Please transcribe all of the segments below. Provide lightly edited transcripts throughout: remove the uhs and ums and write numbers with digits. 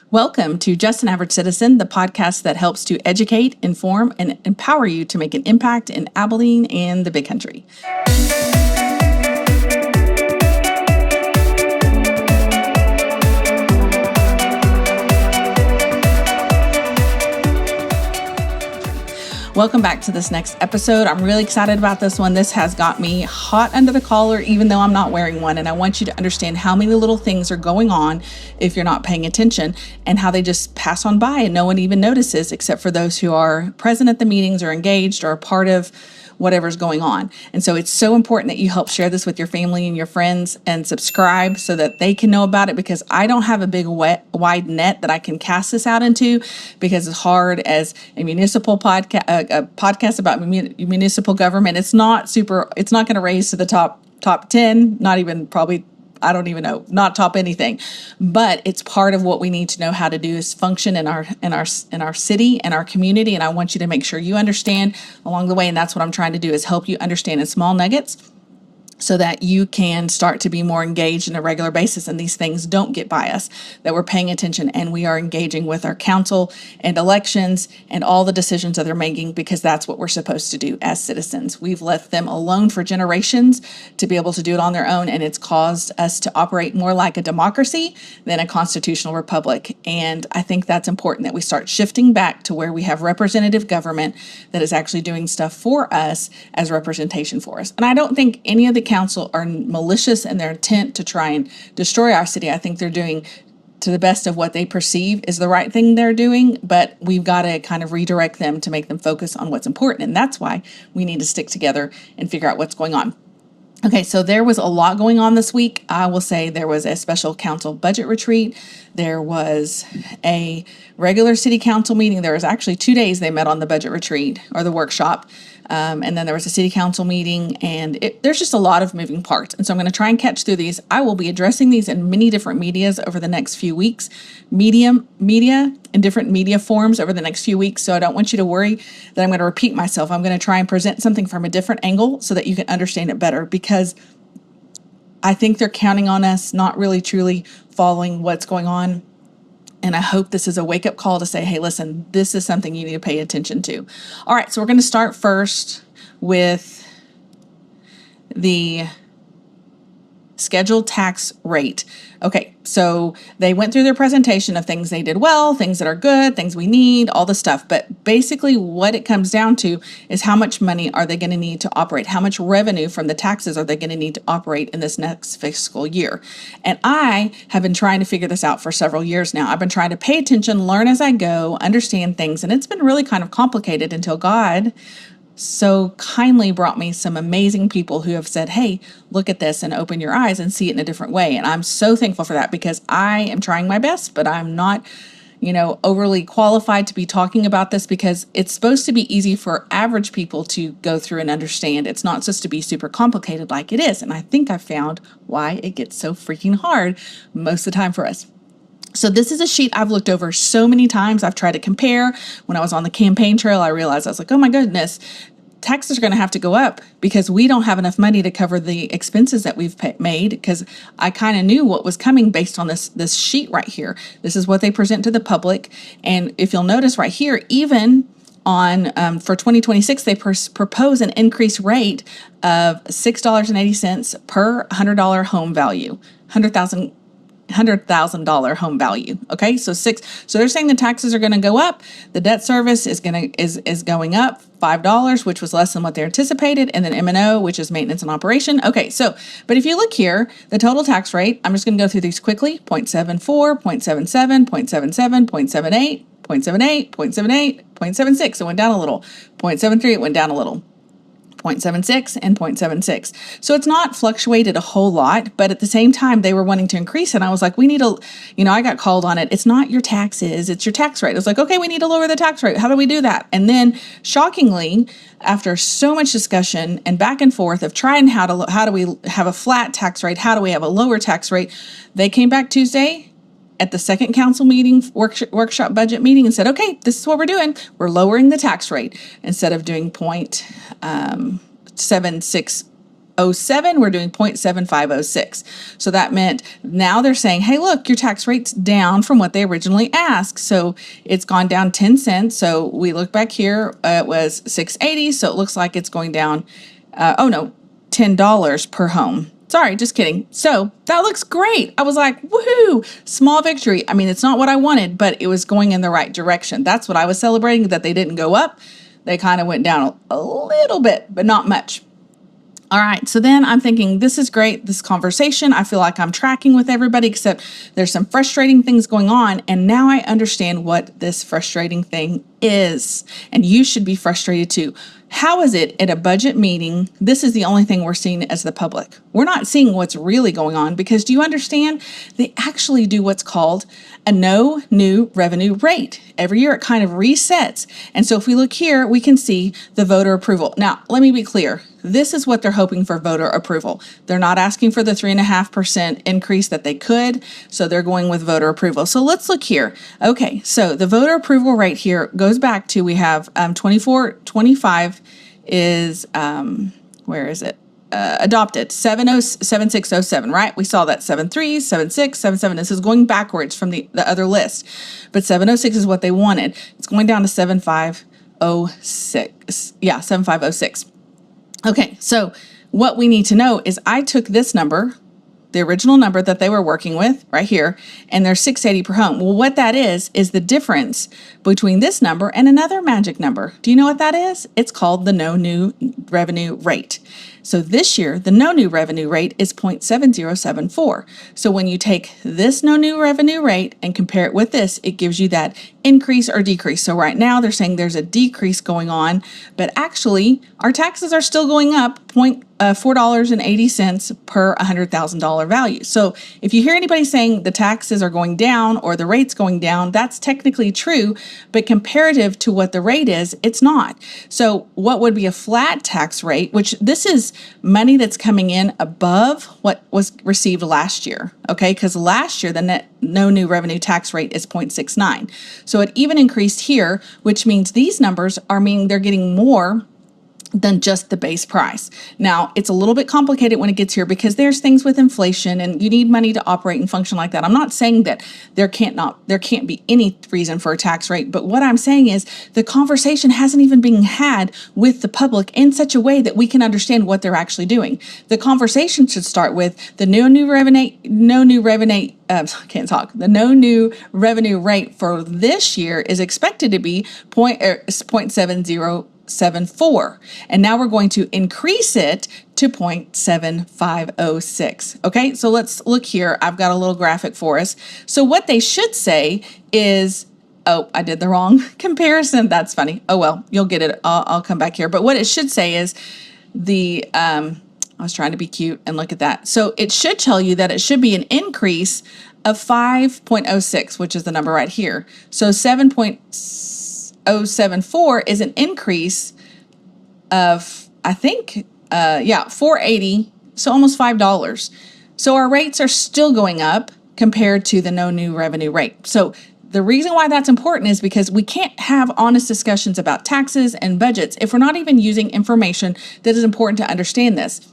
Welcome to Just an Average Citizen, the podcast that helps to educate, inform, and empower you to make an impact in Abilene and the Big Country. Welcome back to this next episode. I'm really excited about this one. This has got me hot under the collar, even though I'm not wearing one. And I want you to understand how many little things are going on if you're not paying attention, and how they just pass on by and no one even notices except for those who are present at the meetings or engaged or a part of whatever's going on. And so it's so important that you help share this with your family and your friends and subscribe so that they can know about it, because I don't have a big wide net that I can cast this out into, because as hard as a municipal podcast about municipal government, it's not going to raise to the top 10, not even probably, I don't even know, not top anything, but it's part of what we need to know how to do is function in our city and our community. And I want you to make sure you understand along the way. And that's what I'm trying to do, is help you understand in small nuggets, so that you can start to be more engaged on a regular basis and these things don't get by us, that we're paying attention and we are engaging with our council and elections and all the decisions that they're making, because that's what we're supposed to do as citizens. We've left them alone for generations to be able to do it on their own, and it's caused us to operate more like a democracy than a constitutional republic. And I think that's important, that we start shifting back to where we have representative government that is actually doing stuff for us as representation for us. And I don't think any of the council are malicious in their intent to try and destroy our city. I think they're doing to the best of what they perceive is the right thing they're doing, but we've got to kind of redirect them to make them focus on what's important. And that's why we need to stick together and figure out what's going on. Okay, so there was a lot going on this week. I will say there was a special council budget retreat. There was a regular city council meeting. There was actually 2 days they met on the budget retreat or the workshop. And then there was a city council meeting, and there's just a lot of moving parts. And so I'm going to try and catch through these. I will be addressing these in many different medias over the next few weeks, media in different media forms over the next few weeks. So I don't want you to worry that I'm going to repeat myself. I'm going to try and present something from a different angle so that you can understand it better, because I think they're counting on us not really truly following what's going on. And I hope this is a wake-up call to say, hey, listen, this is something you need to pay attention to. All right, so we're going to start first with the scheduled tax rate. Okay, so they went through their presentation of things they did well, things that are good, things we need, all the stuff. But basically what it comes down to is how much money are they going to need to operate? How much revenue from the taxes are they going to need to operate in this next fiscal year? And I have been trying to figure this out for several years now. I've been trying to pay attention, learn as I go, understand things. And it's been really kind of complicated until God so kindly brought me some amazing people who have said, hey, look at this and open your eyes and see it in a different way. And I'm so thankful for that, because I am trying my best, but I'm not, overly qualified to be talking about this, because it's supposed to be easy for average people to go through and understand. It's not supposed to be super complicated like it is. And I think I found why it gets so freaking hard most of the time for us. So this is a sheet I've looked over so many times. I've tried to compare. When I was on the campaign trail, I realized I was like, oh my goodness, taxes are going to have to go up because we don't have enough money to cover the expenses that we've made, because I kind of knew what was coming based on this sheet right here. This is what they present to the public. And if you'll notice right here, even on for 2026, they propose an increased rate of $6.80 per $100 home value, $100,000 home value. Okay, so they're saying the taxes are going to go up. The debt service is going up $5, which was less than what they anticipated, and then M&O, which is maintenance and operation. Okay, but if you look here, the total tax rate, I'm just going to go through these quickly: 0.74, 0.77, 0.77, 0.78, 0.78, 0.78, 0.76. It went down a little. 0.73, it went down a little. 0.76 and 0.76. So it's not fluctuated a whole lot, but at the same time, they were wanting to increase it. And I was like, I got called on it. It's not your taxes, it's your tax rate. I was like, okay, we need to lower the tax rate. How do we do that? And then shockingly, after so much discussion and back and forth of trying how do we have a flat tax rate? How do we have a lower tax rate? They came back Tuesday at the second council meeting, workshop budget meeting, and said, okay, this is what we're doing. We're lowering the tax rate instead of doing 0.76 07, we're doing 0.7506. So that meant now they're saying, hey, look, your tax rate's down from what they originally asked. So it's gone down 10 cents. So we look back here, it was 680. So it looks like it's going down, $10 per home. Sorry, just kidding. So that looks great. I was like, woohoo, small victory. I mean, it's not what I wanted, but it was going in the right direction. That's what I was celebrating, that they didn't go up. They kind of went down a little bit, but not much. All right, so then I'm thinking, this is great, this conversation. I feel like I'm tracking with everybody, except there's some frustrating things going on. And now I understand what this frustrating thing is. And you should be frustrated too. How is it at a budget meeting, this is the only thing we're seeing as the public? We're not seeing what's really going on, because do you understand? They actually do what's called a no new revenue rate. Every year it kind of resets. And so if we look here, we can see the voter approval. Now, let me be clear. This is what they're hoping for, voter approval. They're not asking for the 3.5% increase that they could. So they're going with voter approval. So let's look here. Okay, so the voter approval rate here goes back to, we have 2425 is, where is it? Adopted 7607, right? We saw that 73, 76, 77. This is going backwards from the other list, but 706 is what they wanted. It's going down to 7506. Yeah, 7506. Okay, so what we need to know is I took this number, the original number that they were working with right here, and they're 680 per home. Well, what that is the difference between this number and another magic number. Do you know what that is? It's called the no new revenue rate. So this year, the no new revenue rate is 0.7074. So when you take this no new revenue rate and compare it with this, it gives you that increase or decrease. So right now they're saying there's a decrease going on, but actually our taxes are still going up $4.80 per $100,000 value. So if you hear anybody saying the taxes are going down or the rate's going down, that's technically true, but comparative to what the rate is, it's not. So what would be a flat tax rate, which this is money that's coming in above what was received last year, okay? Because last year, the net no new revenue tax rate is 0.69. So it even increased here, which means these numbers are meaning they're getting more than just the base price. Now, it's a little bit complicated when it gets here because there's things with inflation and you need money to operate and function like that. I'm not saying that there can't be any reason for a tax rate, but what I'm saying is the conversation hasn't even been had with the public in such a way that we can understand what they're actually doing. The conversation should start with the no new revenue rate for this year is expected to be 0.7074. And now we're going to increase it to 0.7506. Okay, so let's look here. I've got a little graphic for us. So what they should say is, oh, I did the wrong comparison. That's funny. Oh, well, you'll get it. I'll come back here. But what it should say is I was trying to be cute and look at that. So it should tell you that it should be an increase of 5.06, which is the number right here. So 7.074 is an increase of, I think, 480, so almost $5. So our rates are still going up compared to the no new revenue rate. So the reason why that's important is because we can't have honest discussions about taxes and budgets if we're not even using information that is important to understand this.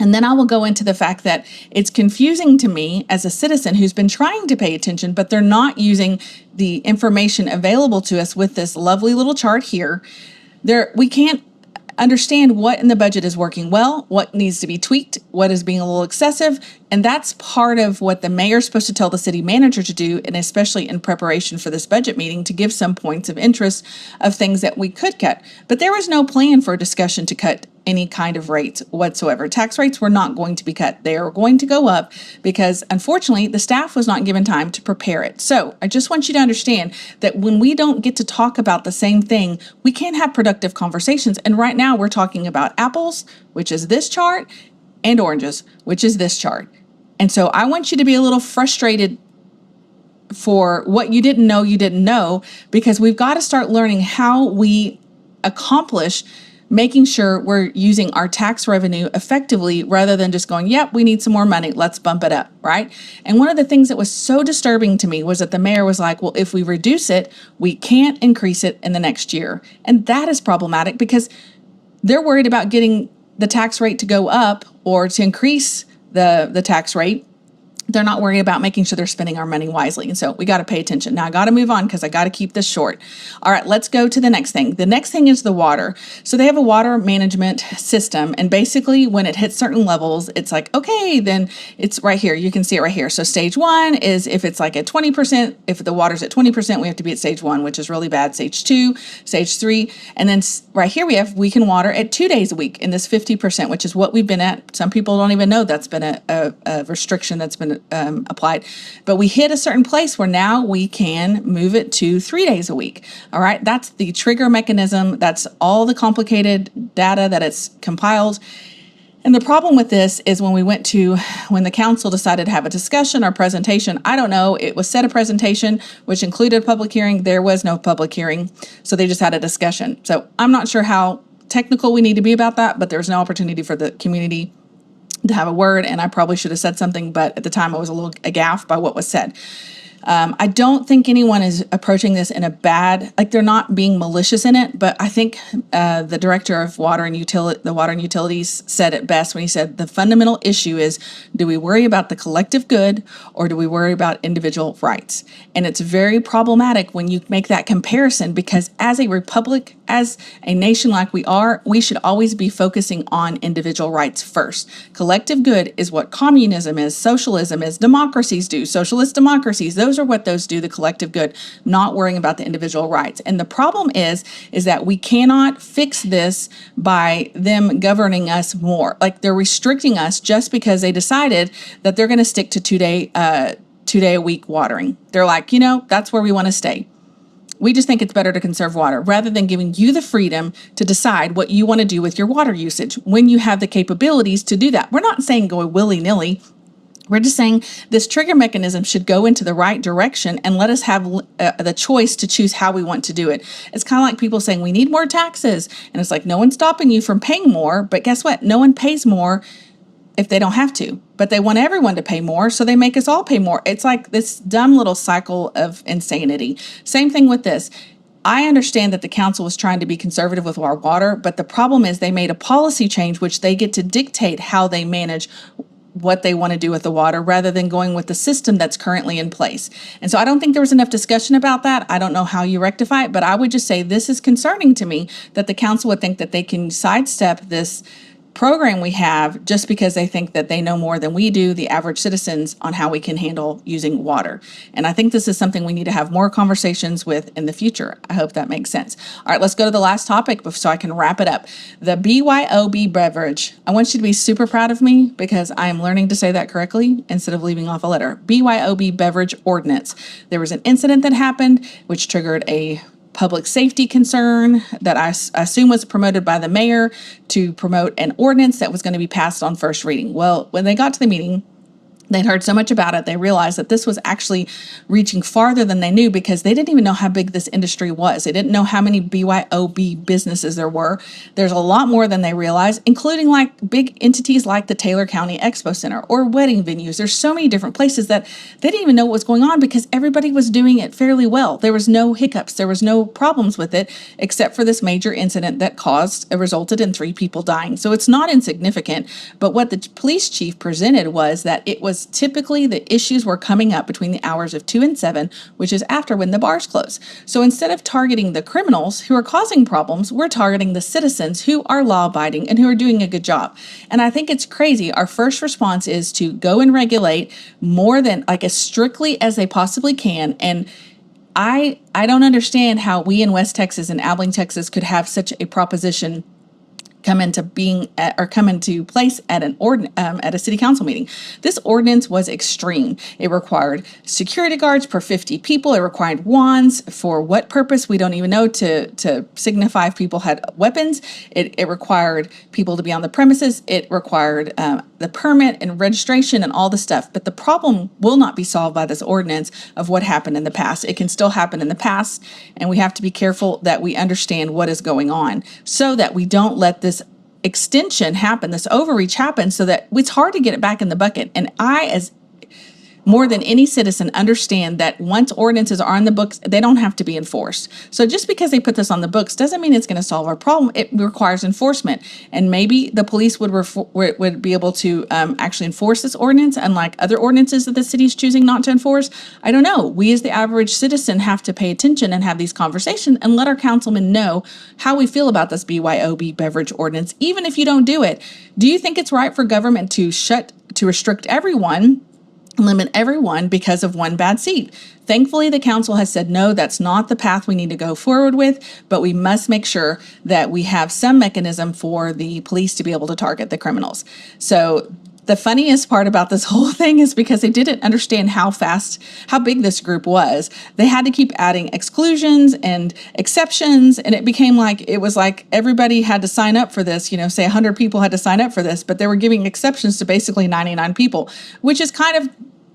And then I will go into the fact that it's confusing to me as a citizen who's been trying to pay attention, but they're not using the information available to us with this lovely little chart here. We can't understand what in the budget is working well, what needs to be tweaked, what is being a little excessive. And that's part of what the mayor's supposed to tell the city manager to do, and especially in preparation for this budget meeting, to give some points of interest of things that we could cut. But there was no plan for a discussion to cut any kind of rates whatsoever. Tax rates were not going to be cut. They are going to go up because, unfortunately, the staff was not given time to prepare it. So I just want you to understand that when we don't get to talk about the same thing, we can't have productive conversations. And right now we're talking about apples, which is this chart, and oranges, which is this chart. And so I want you to be a little frustrated for what you didn't know, because we've got to start learning how we accomplish making sure we're using our tax revenue effectively rather than just going, yep, we need some more money, let's bump it up, right? And one of the things that was so disturbing to me was that the mayor was like, well, if we reduce it, we can't increase it in the next year. And that is problematic because they're worried about getting the tax rate to go up or to increase the tax rate, they're not worried about making sure they're spending our money wisely. And so we got to pay attention. Now I got to move on because I got to keep this short. All right, let's go to the next thing. The next thing is the water. So they have a water management system. And basically when it hits certain levels, it's like, okay, then it's right here. You can see it right here. So stage 1 is if it's like at 20%, if the water's at 20%, we have to be at stage 1, which is really bad. Stage 2, stage 3. And then right here we can water at 2 days a week in this 50%, which is what we've been at. Some people don't even know that's been a restriction that's been applied, but we hit a certain place where now we can move it to 3 days a week. All right. That's the trigger mechanism. That's all the complicated data that it's compiled. And the problem with this is when the council decided to have a discussion or presentation, I don't know, it was set a presentation, which included a public hearing. There was no public hearing. So they just had a discussion. So I'm not sure how technical we need to be about that, but there's no opportunity for the community to have a word, and I probably should have said something, but at the time I was a little aghast by what was said. I don't think anyone is approaching this in a bad, like they're not being malicious in it, but I think the director of the Water and Utilities said it best when he said the fundamental issue is, do we worry about the collective good or do we worry about individual rights? And it's very problematic when you make that comparison, because as a republic, as a nation like we are, we should always be focusing on individual rights first. Collective good is what communism is, socialism is, democracies do, socialist democracies, those are what those do, the collective good, not worrying about the individual rights. And the problem is that we cannot fix this by them governing us more. Like they're restricting us just because they decided that they're going to stick to 2 day a week watering. They're like, that's where we want to stay. We just think it's better to conserve water rather than giving you the freedom to decide what you want to do with your water usage when you have the capabilities to do that. We're not saying go willy-nilly. We're just saying this trigger mechanism should go into the right direction and let us have the choice to choose how we want to do it. It's kind of like people saying we need more taxes. And it's like no one's stopping you from paying more. But guess what? No one pays more if they don't have to. But they want everyone to pay more, so they make us all pay more. It's like this dumb little cycle of insanity. Same thing with this. I understand that the council was trying to be conservative with our water, but the problem is they made a policy change which they get to dictate how they manage what they want to do with the water rather than going with the system that's currently in place. And so I don't think there was enough discussion about that. I don't know how you rectify it, but I would just say this is concerning to me that the council would think that they can sidestep this program we have just because they think that they know more than we do, the average citizens, on how we can handle using water. And I think this is something we need to have more conversations with in the future. I hope that makes sense. All right, let's go to the last topic so I can wrap it up. The BYOB beverage. I want you to be super proud of me because I am learning to say that correctly instead of leaving off a letter. BYOB beverage ordinance. There was an incident that happened which triggered a public safety concern that I assume was promoted by the mayor to promote an ordinance that was going to be passed on first reading. Well, when they got to the meeting, they'd heard so much about it, they realized that this was actually reaching farther than they knew because they didn't even know how big this industry was. They didn't know how many BYOB businesses there were. There's a lot more than they realized, including like big entities like the Taylor County Expo Center or wedding venues. There's so many different places that they didn't even know what was going on because everybody was doing it fairly well. There was no hiccups. There was no problems with it except for this major incident that resulted in 3 people dying. So it's not insignificant. But what the police chief presented was that it was typically the issues were coming up between the hours of 2 and 7, which is after when the bars close. So instead of targeting the criminals who are causing problems, we're targeting the citizens who are law-abiding and who are doing a good job. And I think it's crazy. Our first response is to go and regulate more than like as strictly as they possibly can. And I don't understand how we in West Texas and Abilene, Texas could have such a proposition come into place at at a city council meeting. This ordinance was extreme. It required security guards per 50 people. It required wands for what purpose? We don't even know, to signify if people had weapons. It required people to be on the premises. It required the permit and registration and all the stuff. But the problem will not be solved by this ordinance of what happened in the past. It can still happen in the past, and we have to be careful that we understand what is going on so that we don't let this extension happen, this overreach happen, so that it's hard to get it back in the bucket. And more than any citizen, understand that once ordinances are on the books, they don't have to be enforced. So just because they put this on the books doesn't mean it's going to solve our problem. It requires enforcement. And maybe the police would be able to actually enforce this ordinance, unlike other ordinances that the city is choosing not to enforce. I don't know. We as the average citizen have to pay attention and have these conversations and let our councilmen know how we feel about this BYOB beverage ordinance, even if you don't do it. Do you think it's right for government to restrict everyone, limit everyone because of one bad seat? Thankfully, the council has said, no, that's not the path we need to go forward with, but we must make sure that we have some mechanism for the police to be able to target the criminals. So the funniest part about this whole thing is because they didn't understand how big this group was. They had to keep adding exclusions and exceptions, and it was like everybody had to sign up for this, say 100 people had to sign up for this, but they were giving exceptions to basically 99 people, which is kind of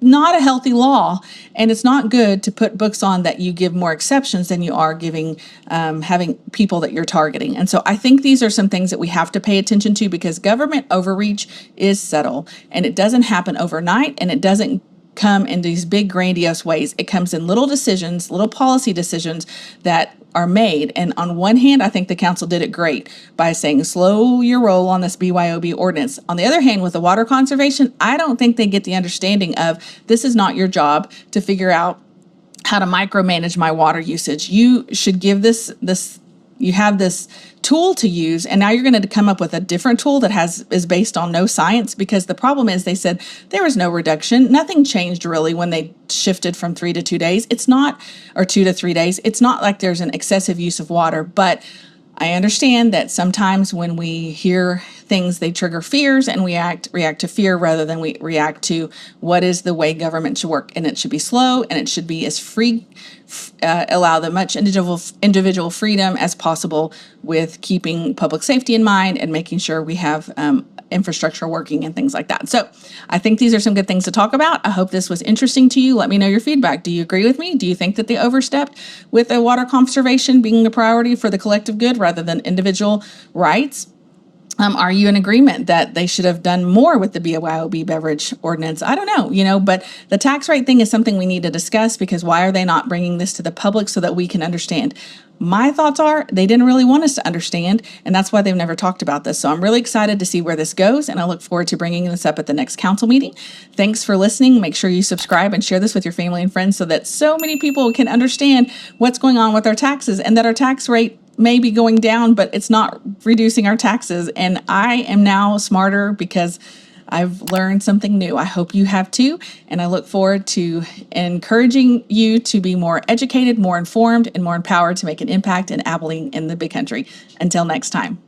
not a healthy law, and it's not good to put books on that you give more exceptions than you are giving having people that you're targeting. And so I think these are some things that we have to pay attention to, because government overreach is subtle, and it doesn't happen overnight, and it doesn't come in these big grandiose ways. It comes in little decisions, little policy decisions that are made. And on one hand, I think the council did it great by saying, slow your roll on this BYOB ordinance. On the other hand, with the water conservation, I don't think they get the understanding of this is not your job to figure out how to micromanage my water usage. You should give you have this tool to use, and now you're going to come up with a different tool that is based on no science, because the problem is they said there was no reduction. Nothing changed really when they shifted from 3 to 2 days. Or 2 to 3 days. It's not like there's an excessive use of water, but I understand that sometimes when we hear things, they trigger fears, and we react to fear rather than we react to what is the way government should work. And it should be slow, and it should be as free, allow the much individual freedom as possible, with keeping public safety in mind and making sure we have infrastructure working and things like that. So I think these are some good things to talk about. I hope this was interesting to you. Let me know your feedback. Do you agree with me? Do you think that they overstepped with the water conservation being the priority for the collective good rather than individual rights? Are you in agreement that they should have done more with the BYOB beverage ordinance? I don't know, but the tax rate thing is something we need to discuss, because why are they not bringing this to the public so that we can understand? My thoughts are they didn't really want us to understand, and that's why they've never talked about this. So I'm really excited to see where this goes, and I look forward to bringing this up at the next council meeting. Thanks for listening. Make sure you subscribe and share this with your family and friends so that so many people can understand what's going on with our taxes, and that our tax rate may be going down, but it's not reducing our taxes. And I am now smarter because I've learned something new. I hope you have too. And I look forward to encouraging you to be more educated, more informed, and more empowered to make an impact in Abilene in the big country. Until next time.